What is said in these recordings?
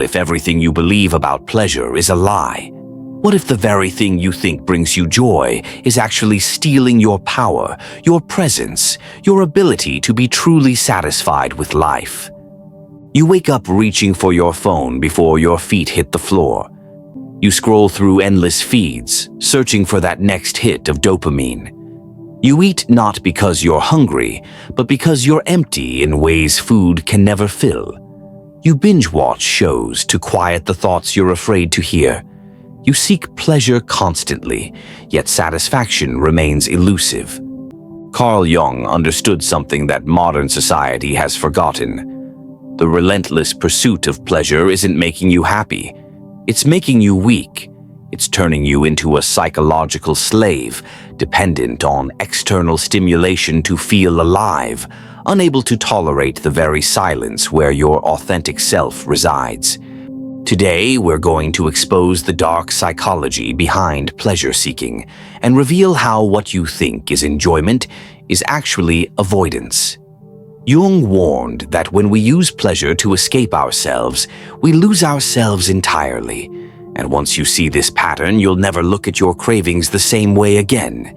if everything you believe about pleasure is a lie? What if the very thing you think brings you joy is actually stealing your power, your presence, your ability to be truly satisfied with life? You wake up reaching for your phone before your feet hit the floor. You scroll through endless feeds, searching for that next hit of dopamine. You eat not because you're hungry, but because you're empty in ways food can never fill. You binge-watch shows to quiet the thoughts you're afraid to hear. You seek pleasure constantly, yet satisfaction remains elusive. Carl Jung understood something that modern society has forgotten. The relentless pursuit of pleasure isn't making you happy. It's making you weak. It's turning you into a psychological slave, dependent on external stimulation to feel alive, unable to tolerate the very silence where your authentic self resides. Today, we're going to expose the dark psychology behind pleasure-seeking and reveal how what you think is enjoyment is actually avoidance. Jung warned that when we use pleasure to escape ourselves, we lose ourselves entirely. And once you see this pattern, you'll never look at your cravings the same way again.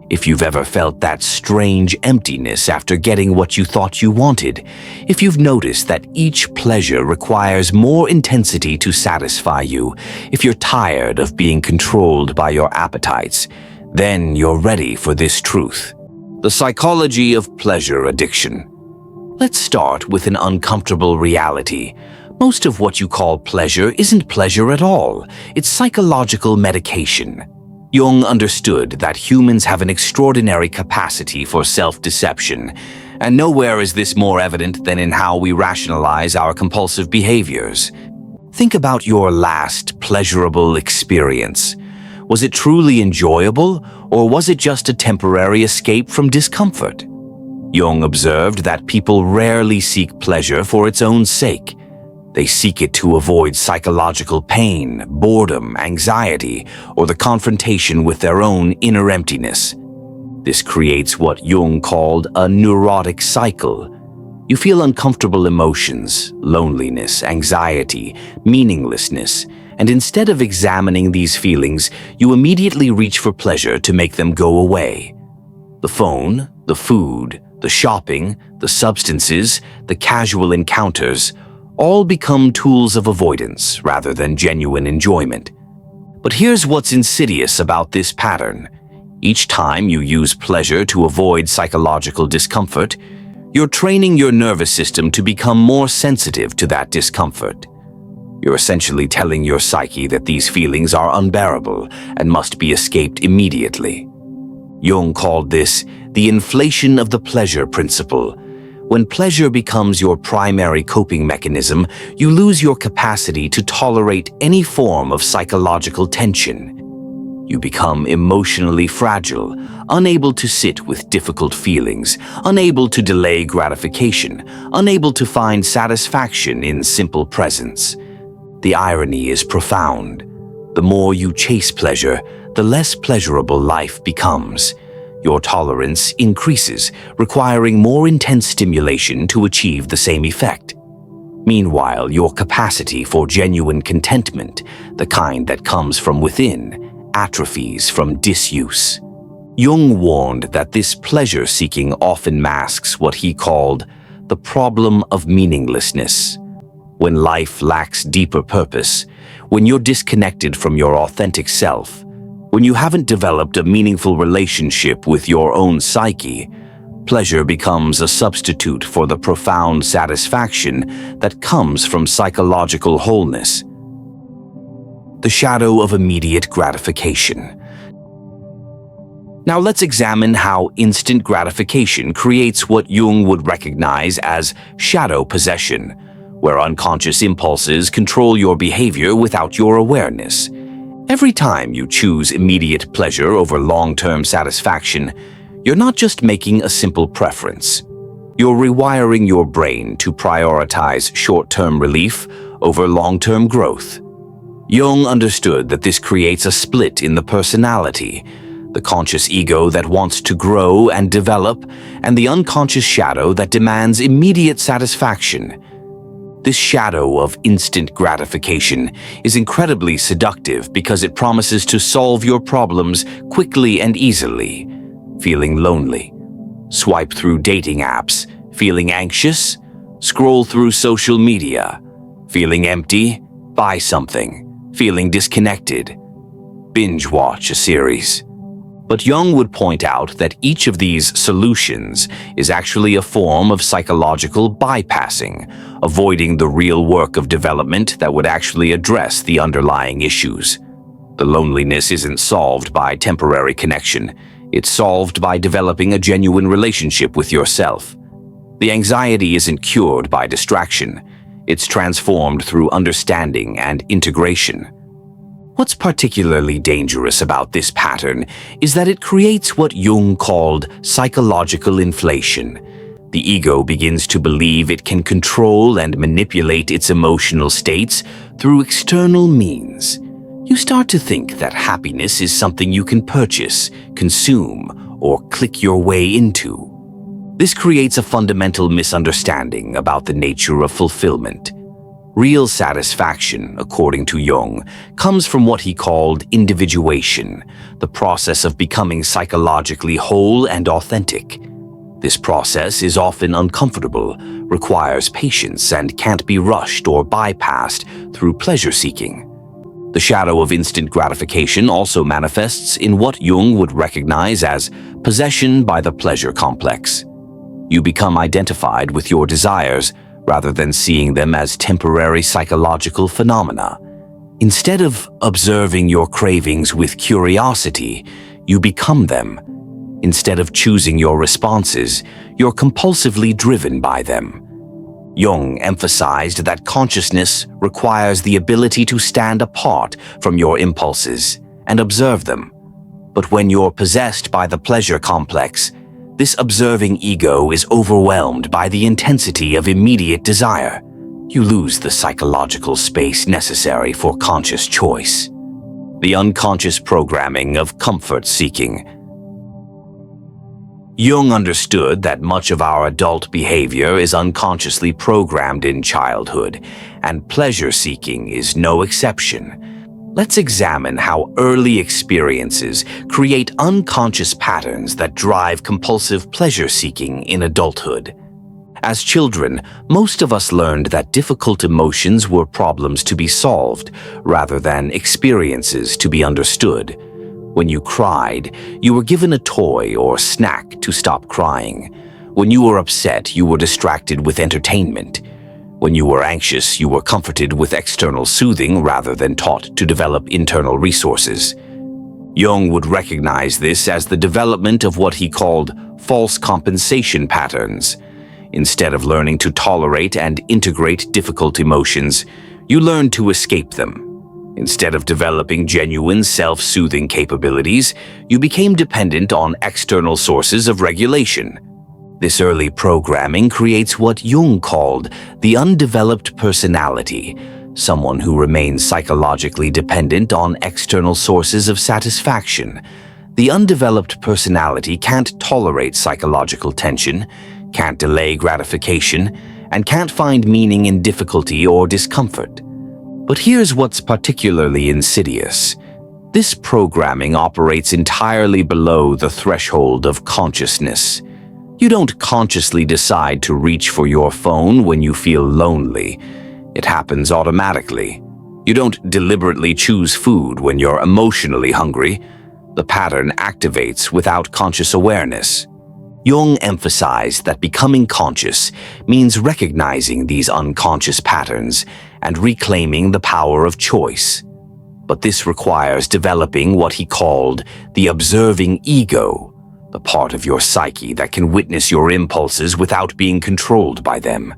If you've ever felt that strange emptiness after getting what you thought you wanted, if you've noticed that each pleasure requires more intensity to satisfy you, if you're tired of being controlled by your appetites, then you're ready for this truth. The psychology of pleasure addiction. Let's start with an uncomfortable reality. Most of what you call pleasure isn't pleasure at all. It's psychological medication. Jung understood that humans have an extraordinary capacity for self-deception, and nowhere is this more evident than in how we rationalize our compulsive behaviors. Think about your last pleasurable experience. Was it truly enjoyable, or was it just a temporary escape from discomfort? Jung observed that people rarely seek pleasure for its own sake. They seek it to avoid psychological pain, boredom, anxiety, or the confrontation with their own inner emptiness. This creates what Jung called a neurotic cycle. You feel uncomfortable emotions, loneliness, anxiety, meaninglessness, and instead of examining these feelings, you immediately reach for pleasure to make them go away. The phone, the food, the shopping, the substances, the casual encounters, all become tools of avoidance rather than genuine enjoyment. But here's what's insidious about this pattern. Each time you use pleasure to avoid psychological discomfort, you're training your nervous system to become more sensitive to that discomfort. You're essentially telling your psyche that these feelings are unbearable and must be escaped immediately. Jung called this the inflation of the pleasure principle. When pleasure becomes your primary coping mechanism, you lose your capacity to tolerate any form of psychological tension. You become emotionally fragile, unable to sit with difficult feelings, unable to delay gratification, unable to find satisfaction in simple presence. The irony is profound. The more you chase pleasure, the less pleasurable life becomes. Your tolerance increases, requiring more intense stimulation to achieve the same effect. Meanwhile, your capacity for genuine contentment, the kind that comes from within, atrophies from disuse. Jung warned that this pleasure-seeking often masks what he called the problem of meaninglessness. When life lacks deeper purpose, when you're disconnected from your authentic self, when you haven't developed a meaningful relationship with your own psyche, pleasure becomes a substitute for the profound satisfaction that comes from psychological wholeness. The shadow of immediate gratification. Now let's examine how instant gratification creates what Jung would recognize as shadow possession, where unconscious impulses control your behavior without your awareness. Every time you choose immediate pleasure over long-term satisfaction, you're not just making a simple preference. You're rewiring your brain to prioritize short-term relief over long-term growth. Jung understood that this creates a split in the personality, the conscious ego that wants to grow and develop, and the unconscious shadow that demands immediate satisfaction. This shadow of instant gratification is incredibly seductive because it promises to solve your problems quickly and easily. Feeling lonely? Swipe through dating apps. Feeling anxious? Scroll through social media. Feeling empty? Buy something. Feeling disconnected? Binge watch a series. But Jung would point out that each of these solutions is actually a form of psychological bypassing, avoiding the real work of development that would actually address the underlying issues. The loneliness isn't solved by temporary connection. It's solved by developing a genuine relationship with yourself. The anxiety isn't cured by distraction. It's transformed through understanding and integration. What's particularly dangerous about this pattern is that it creates what Jung called psychological inflation. The ego begins to believe it can control and manipulate its emotional states through external means. You start to think that happiness is something you can purchase, consume, or click your way into. This creates a fundamental misunderstanding about the nature of fulfillment. Real satisfaction, according to Jung, comes from what he called individuation, the process of becoming psychologically whole and authentic. This process is often uncomfortable, requires patience, and can't be rushed or bypassed through pleasure-seeking. The shadow of instant gratification also manifests in what Jung would recognize as possession by the pleasure complex. You become identified with your desires rather than seeing them as temporary psychological phenomena. Instead of observing your cravings with curiosity, you become them. Instead of choosing your responses, you're compulsively driven by them. Jung emphasized that consciousness requires the ability to stand apart from your impulses and observe them. But when you're possessed by the pleasure complex, this observing ego is overwhelmed by the intensity of immediate desire. You lose the psychological space necessary for conscious choice. The unconscious programming of comfort-seeking. Jung understood that much of our adult behavior is unconsciously programmed in childhood, and pleasure-seeking is no exception. Let's examine how early experiences create unconscious patterns that drive compulsive pleasure-seeking in adulthood. As children, most of us learned that difficult emotions were problems to be solved rather than experiences to be understood. When you cried, you were given a toy or snack to stop crying. When you were upset, you were distracted with entertainment. When you were anxious, you were comforted with external soothing rather than taught to develop internal resources. Jung would recognize this as the development of what he called false compensation patterns. Instead of learning to tolerate and integrate difficult emotions, you learn to escape them. Instead of developing genuine self-soothing capabilities, you became dependent on external sources of regulation. This early programming creates what Jung called the undeveloped personality, someone who remains psychologically dependent on external sources of satisfaction. The undeveloped personality can't tolerate psychological tension, can't delay gratification, and can't find meaning in difficulty or discomfort. But here's what's particularly insidious. This programming operates entirely below the threshold of consciousness. You don't consciously decide to reach for your phone when you feel lonely. It happens automatically. You don't deliberately choose food when you're emotionally hungry. The pattern activates without conscious awareness. Jung emphasized that becoming conscious means recognizing these unconscious patterns and reclaiming the power of choice. But this requires developing what he called the observing ego, the part of your psyche that can witness your impulses without being controlled by them.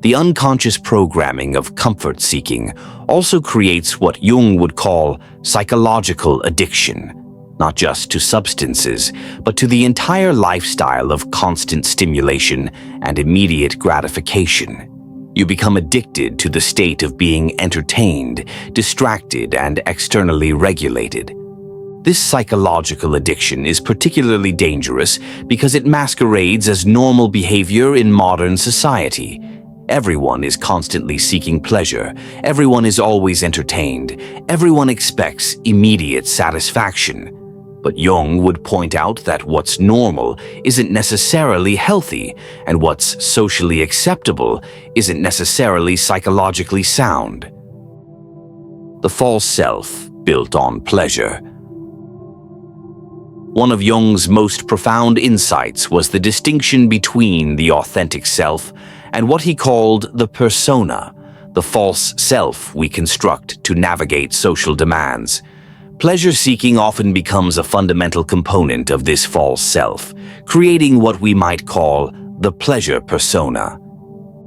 The unconscious programming of comfort-seeking also creates what Jung would call psychological addiction, not just to substances, but to the entire lifestyle of constant stimulation and immediate gratification. You become addicted to the state of being entertained, distracted, and externally regulated. This psychological addiction is particularly dangerous because it masquerades as normal behavior in modern society. Everyone is constantly seeking pleasure. Everyone is always entertained. Everyone expects immediate satisfaction. But Jung would point out that what's normal isn't necessarily healthy, and what's socially acceptable isn't necessarily psychologically sound. The false self built on pleasure. One of Jung's most profound insights was the distinction between the authentic self and what he called the persona, the false self we construct to navigate social demands. Pleasure-seeking often becomes a fundamental component of this false self, creating what we might call the pleasure persona.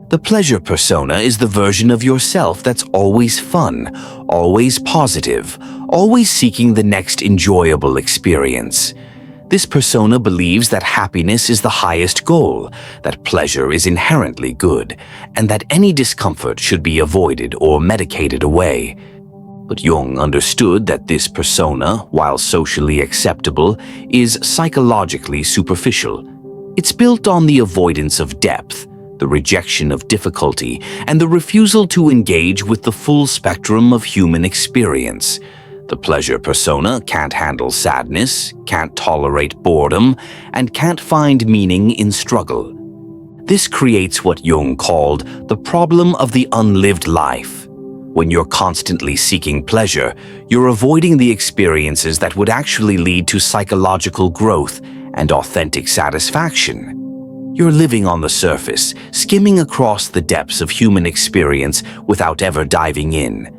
The pleasure persona is the version of yourself that's always fun, always positive, always seeking the next enjoyable experience. This persona believes that happiness is the highest goal, that pleasure is inherently good, and that any discomfort should be avoided or medicated away. But Jung understood that this persona, while socially acceptable, is psychologically superficial. It's built on the avoidance of depth, the rejection of difficulty, and the refusal to engage with the full spectrum of human experience. The pleasure persona can't handle sadness, can't tolerate boredom, and can't find meaning in struggle. This creates what Jung called the problem of the unlived life. When you're constantly seeking pleasure, you're avoiding the experiences that would actually lead to psychological growth and authentic satisfaction. You're living on the surface, skimming across the depths of human experience without ever diving in.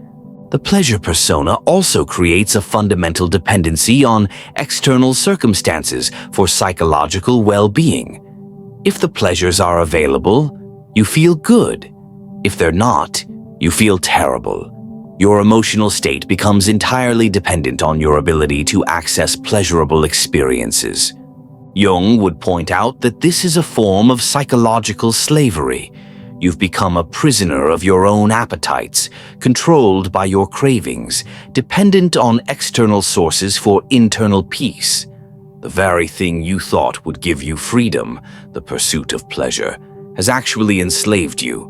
The pleasure persona also creates a fundamental dependency on external circumstances for psychological well-being. If the pleasures are available, you feel good. If they're not, you feel terrible. Your emotional state becomes entirely dependent on your ability to access pleasurable experiences. Jung would point out that this is a form of psychological slavery. You've become a prisoner of your own appetites, controlled by your cravings, dependent on external sources for internal peace. The very thing you thought would give you freedom, the pursuit of pleasure, has actually enslaved you.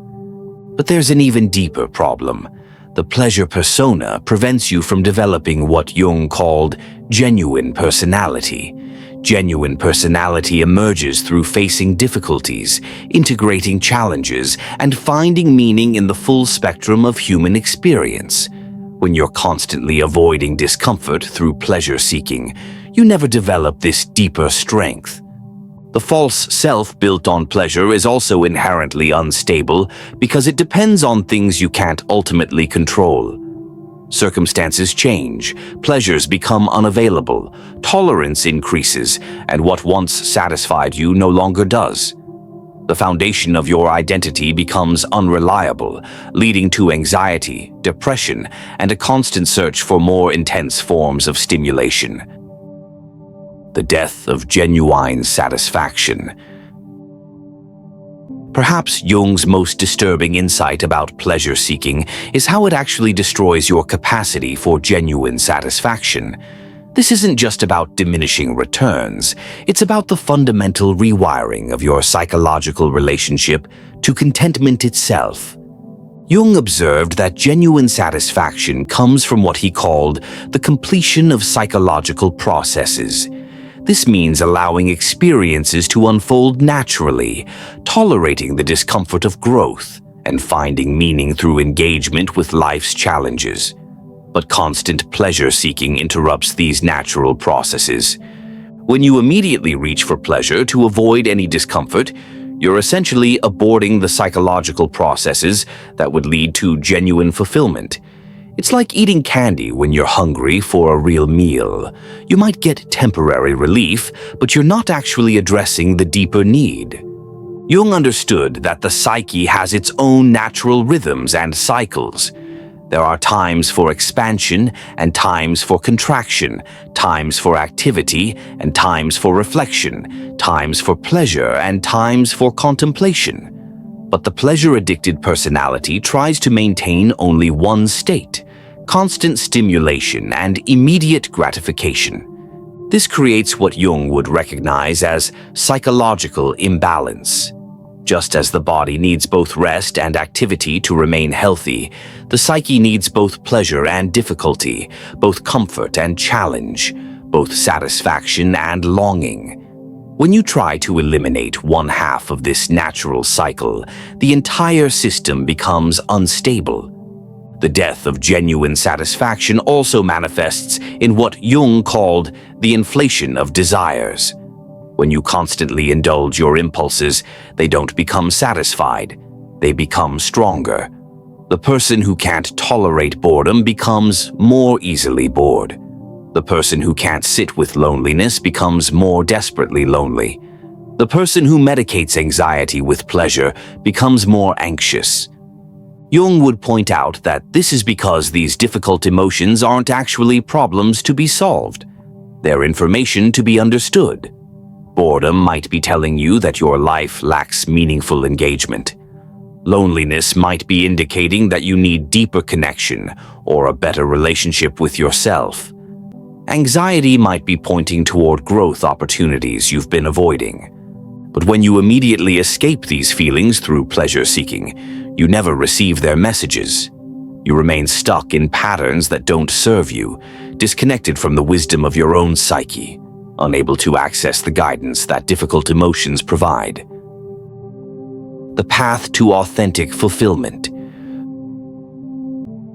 But there's an even deeper problem. The pleasure persona prevents you from developing what Jung called genuine personality. Genuine personality emerges through facing difficulties, integrating challenges, and finding meaning in the full spectrum of human experience. When you're constantly avoiding discomfort through pleasure-seeking, you never develop this deeper strength. The false self built on pleasure is also inherently unstable because it depends on things you can't ultimately control. Circumstances change, pleasures become unavailable, tolerance increases, and what once satisfied you no longer does. The foundation of your identity becomes unreliable, leading to anxiety, depression, and a constant search for more intense forms of stimulation. The death of genuine satisfaction. Perhaps Jung's most disturbing insight about pleasure-seeking is how it actually destroys your capacity for genuine satisfaction. This isn't just about diminishing returns, it's about the fundamental rewiring of your psychological relationship to contentment itself. Jung observed that genuine satisfaction comes from what he called the completion of psychological processes. This means allowing experiences to unfold naturally, tolerating the discomfort of growth, and finding meaning through engagement with life's challenges. But constant pleasure-seeking interrupts these natural processes. When you immediately reach for pleasure to avoid any discomfort, you're essentially aborting the psychological processes that would lead to genuine fulfillment. It's like eating candy when you're hungry for a real meal. You might get temporary relief, but you're not actually addressing the deeper need. Jung understood that the psyche has its own natural rhythms and cycles. There are times for expansion and times for contraction, times for activity and times for reflection, times for pleasure and times for contemplation. But the pleasure-addicted personality tries to maintain only one state: constant stimulation and immediate gratification. This creates what Jung would recognize as psychological imbalance. Just as the body needs both rest and activity to remain healthy, the psyche needs both pleasure and difficulty, both comfort and challenge, both satisfaction and longing. When you try to eliminate one half of this natural cycle, the entire system becomes unstable. The death of genuine satisfaction also manifests in what Jung called the inflation of desires. When you constantly indulge your impulses, they don't become satisfied, they become stronger. The person who can't tolerate boredom becomes more easily bored. The person who can't sit with loneliness becomes more desperately lonely. The person who medicates anxiety with pleasure becomes more anxious. Jung would point out that this is because these difficult emotions aren't actually problems to be solved. They're information to be understood. Boredom might be telling you that your life lacks meaningful engagement. Loneliness might be indicating that you need deeper connection or a better relationship with yourself. Anxiety might be pointing toward growth opportunities you've been avoiding. But when you immediately escape these feelings through pleasure-seeking, you never receive their messages. You remain stuck in patterns that don't serve you, disconnected from the wisdom of your own psyche, unable to access the guidance that difficult emotions provide. The path to authentic fulfillment.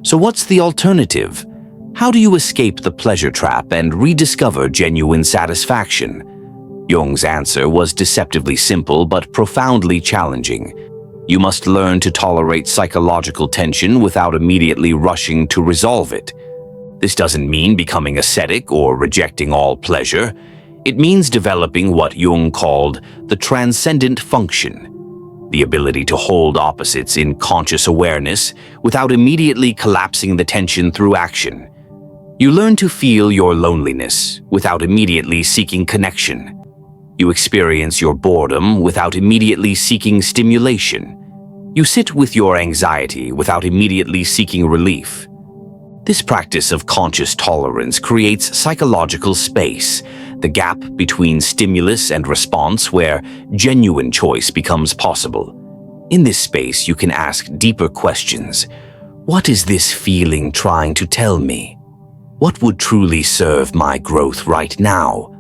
So what's the alternative? How do you escape the pleasure trap and rediscover genuine satisfaction? Jung's answer was deceptively simple but profoundly challenging. You must learn to tolerate psychological tension without immediately rushing to resolve it. This doesn't mean becoming ascetic or rejecting all pleasure. It means developing what Jung called the transcendent function, the ability to hold opposites in conscious awareness without immediately collapsing the tension through action. You learn to feel your loneliness without immediately seeking connection. You experience your boredom without immediately seeking stimulation. You sit with your anxiety without immediately seeking relief. This practice of conscious tolerance creates psychological space, the gap between stimulus and response where genuine choice becomes possible. In this space, you can ask deeper questions. What is this feeling trying to tell me? What would truly serve my growth right now?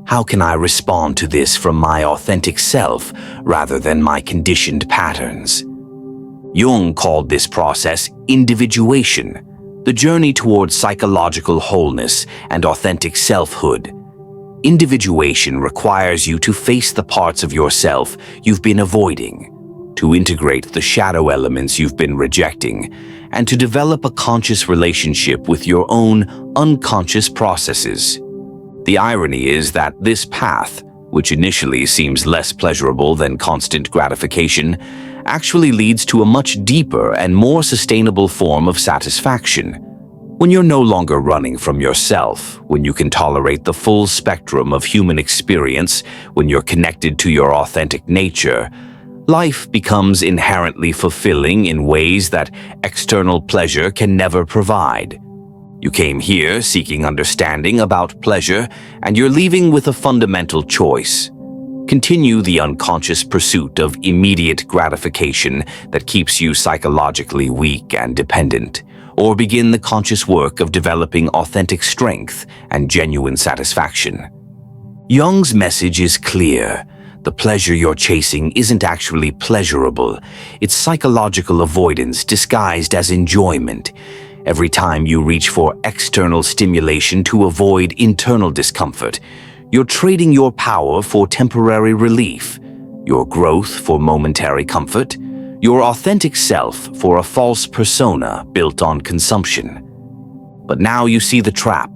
How can I respond to this from my authentic self rather than my conditioned patterns? Jung called this process individuation, the journey towards psychological wholeness and authentic selfhood. Individuation requires you to face the parts of yourself you've been avoiding, to integrate the shadow elements you've been rejecting, and to develop a conscious relationship with your own unconscious processes. The irony is that this path, which initially seems less pleasurable than constant gratification, actually leads to a much deeper and more sustainable form of satisfaction. When you're no longer running from yourself, when you can tolerate the full spectrum of human experience, when you're connected to your authentic nature, life becomes inherently fulfilling in ways that external pleasure can never provide. You came here seeking understanding about pleasure, and you're leaving with a fundamental choice. Continue the unconscious pursuit of immediate gratification that keeps you psychologically weak and dependent, or begin the conscious work of developing authentic strength and genuine satisfaction. Jung's message is clear. The pleasure you're chasing isn't actually pleasurable. It's psychological avoidance disguised as enjoyment. Every time you reach for external stimulation to avoid internal discomfort, you're trading your power for temporary relief, your growth for momentary comfort, your authentic self for a false persona built on consumption. But now you see the trap.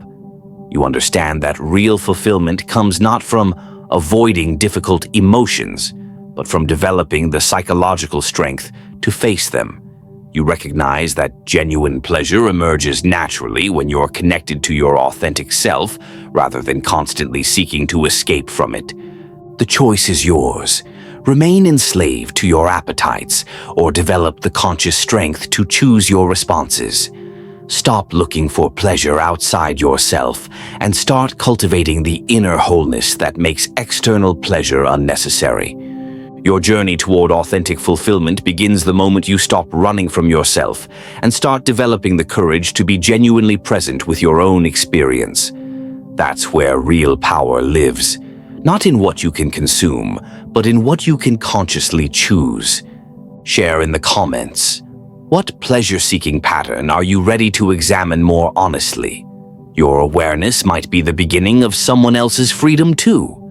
You understand that real fulfillment comes not from avoiding difficult emotions, but from developing the psychological strength to face them. You recognize that genuine pleasure emerges naturally when you're connected to your authentic self rather than constantly seeking to escape from it. The choice is yours. Remain enslaved to your appetites or develop the conscious strength to choose your responses. Stop looking for pleasure outside yourself and start cultivating the inner wholeness that makes external pleasure unnecessary. Your journey toward authentic fulfillment begins the moment you stop running from yourself and start developing the courage to be genuinely present with your own experience. That's where real power lives, not in what you can consume, but in what you can consciously choose. Share in the comments. What pleasure-seeking pattern are you ready to examine more honestly? Your awareness might be the beginning of someone else's freedom too.